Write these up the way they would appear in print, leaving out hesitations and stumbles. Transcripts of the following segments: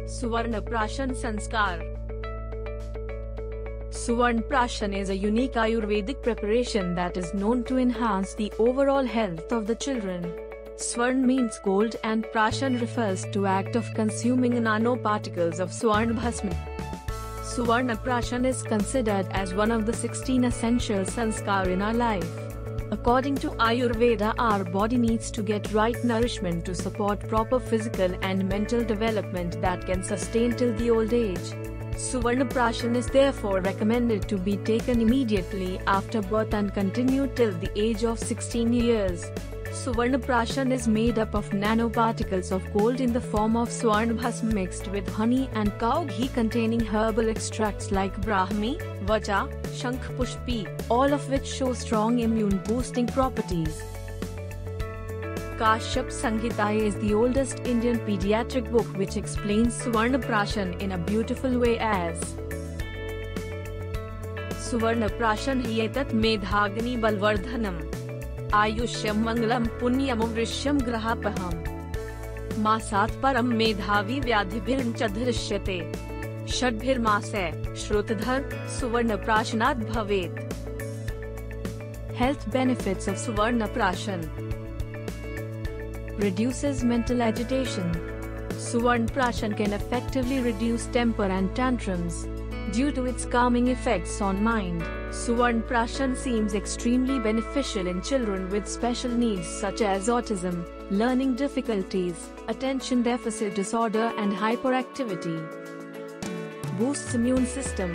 Suvarna Prashan Sanskar. Suvarna Prashan is a unique Ayurvedic preparation that is known to enhance the overall health of the children. Swarn means gold and Prashan refers to act of consuming nanoparticles of Swarna Bhasma. Suvarna Prashan is considered as one of the 16 essential sanskar in our life. According to Ayurveda, our body needs to get right nourishment to support proper physical and mental development that can sustain till the old age. Suvarna Prashan is therefore recommended to be taken immediately after birth and continue till the age of 16 years. Suvarna Prashan is made up of nanoparticles of gold in the form of Swarna Bhasma mixed with honey and cow ghee containing herbal extracts like Brahmi, Vacha, Shankh Pushpi, all of which show strong immune boosting properties. Kashyap Samhita is the oldest Indian pediatric book which explains Suvarna Prashan in a beautiful way as Suvarna Prashan hyetat medhagni balvardhanam आयुष्यम मंगलम पुण्यम वृष्यम ग्रहापहम मासात् परम मेधावी व्याधिभिर्न च धृष्यते षड्भिर्मासे श्रुतधर सुवर्ण प्राशनात् भवेत्. Health benefits of Suvarna Prashan: reduces mental agitation. Suvarna Prashan can effectively reduce temper and tantrums. Due to its calming effects on mind, Suvarna Prashan seems extremely beneficial in children with special needs such as autism, learning difficulties, attention deficit disorder and hyperactivity. Boosts immune system.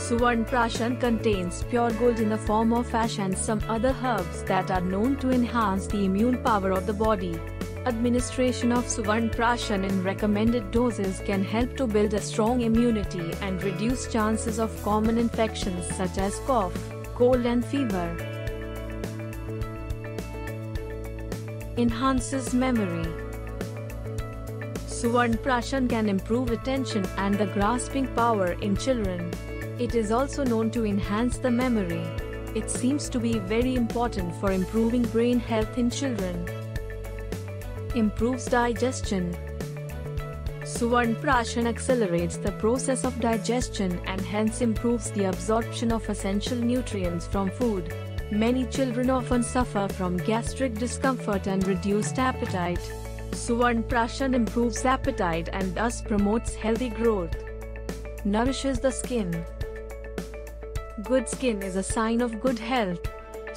Suvarna Prashan contains pure gold in the form of ash and some other herbs that are known to enhance the immune power of the body. Administration of Suvarna Prashan in recommended doses can help to build a strong immunity and reduce chances of common infections such as cough, cold and fever. Enhances memory. Suvarna Prashan can improve attention and the grasping power in children. It is also known to enhance the memory. It seems to be very important for improving brain health in children. Improves digestion. Suvarna Prashan accelerates the process of digestion and hence improves the absorption of essential nutrients from food. Many children often suffer from gastric discomfort and reduced appetite. Suvarna Prashan improves appetite and thus promotes healthy growth. Nourishes the skin. Good skin is a sign of good health.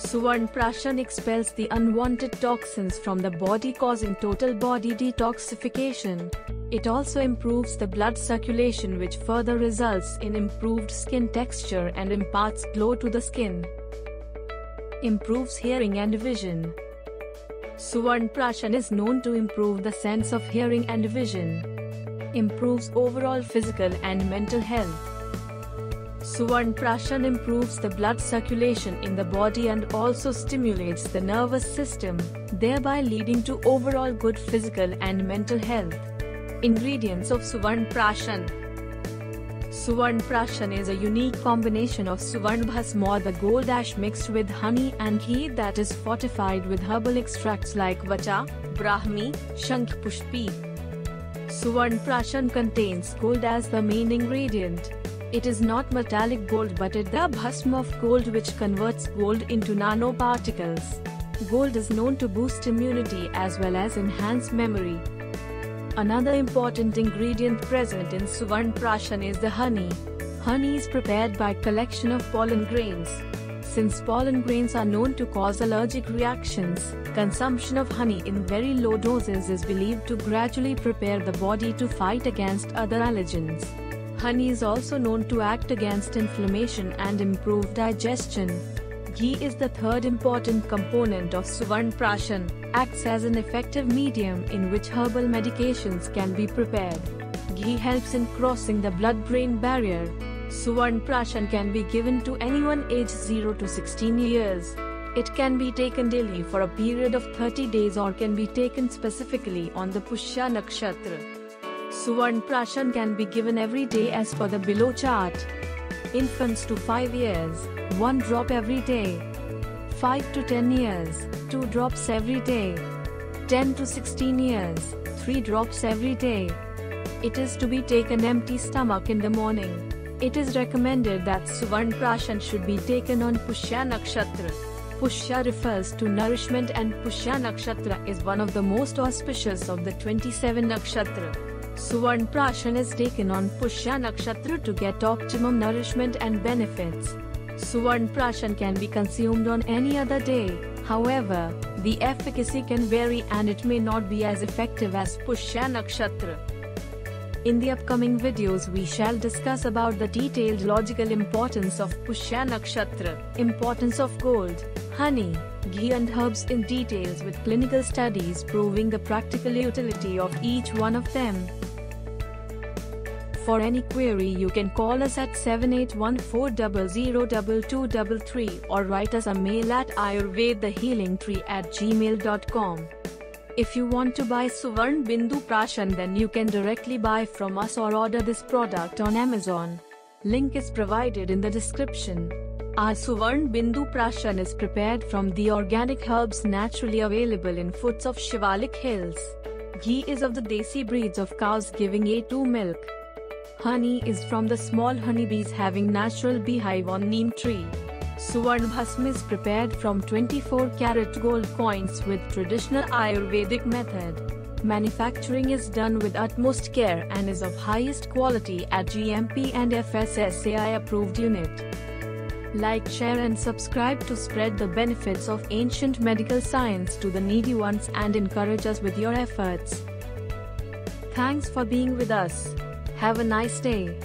Suvarna Prashan expels the unwanted toxins from the body, causing total body detoxification. It also improves the blood circulation, which further results in improved skin texture and imparts glow to the skin. Improves hearing and vision. Suvarna Prashan is known to improve the sense of hearing and vision. Improves overall physical and mental health. Suvarna Prashan improves the blood circulation in the body and also stimulates the nervous system, thereby leading to overall good physical and mental health. Ingredients of Suvarna Prashan. Suvarna Prashan is a unique combination of Swarna Bhasma or the gold ash mixed with honey and ghee that is fortified with herbal extracts like Vacha, Brahmi, Shankh Pushpi. Suvarna Prashan contains gold as the main ingredient. It is not metallic gold but it the bhasma of gold which converts gold into nanoparticles. Gold is known to boost immunity as well as enhance memory. Another important ingredient present in Suvarna Prashan is the honey. Honey is prepared by collection of pollen grains. Since pollen grains are known to cause allergic reactions, consumption of honey in very low doses is believed to gradually prepare the body to fight against other allergens. Honey is also known to act against inflammation and improve digestion. Ghee is the third important component of Suvarna Prashan, acts as an effective medium in which herbal medications can be prepared. Ghee helps in crossing the blood-brain barrier. Suvarna Prashan can be given to anyone aged 0 to 16 years. It can be taken daily for a period of 30 days or can be taken specifically on the Pushya Nakshatra. Suvarna Prashan can be given every day as per the below chart. Infants to 5 years, 1 drop every day. 5 to 10 years, 2 drops every day. 10 to 16 years, 3 drops every day. It is to be taken empty stomach in the morning. It is recommended that Suvarn Prashan should be taken on Pushya Nakshatra. Pushya refers to nourishment and Pushya Nakshatra is one of the most auspicious of the 27 Nakshatra. Suvarn Prashan is taken on Pushya Nakshatra to get optimum nourishment and benefits. Suvarn Prashan can be consumed on any other day, however, the efficacy can vary and it may not be as effective as Pushya Nakshatra. In the upcoming videos we shall discuss about the detailed logical importance of Pushya Nakshatra, importance of gold, honey, ghee and herbs in details with clinical studies proving the practical utility of each one of them. For any query you can call us at 7814002233 or write us a mail at ayurvedthehealingtree@gmail.com. If you want to buy Suvarn Bindu Prashan then you can directly buy from us or order this product on Amazon. Link is provided in the description. Our Suvarn Bindu Prashan is prepared from the organic herbs naturally available in foots of Shivalik hills. Ghee is of the desi breeds of cows giving A2 milk. Honey is from the small honeybees having natural beehive on neem tree. Suvarn Bhasm is prepared from 24-karat gold coins with traditional Ayurvedic method. Manufacturing is done with utmost care and is of highest quality at GMP and FSSAI approved unit. Like, share and subscribe to spread the benefits of ancient medical science to the needy ones and encourage us with your efforts. Thanks for being with us. Have a nice day.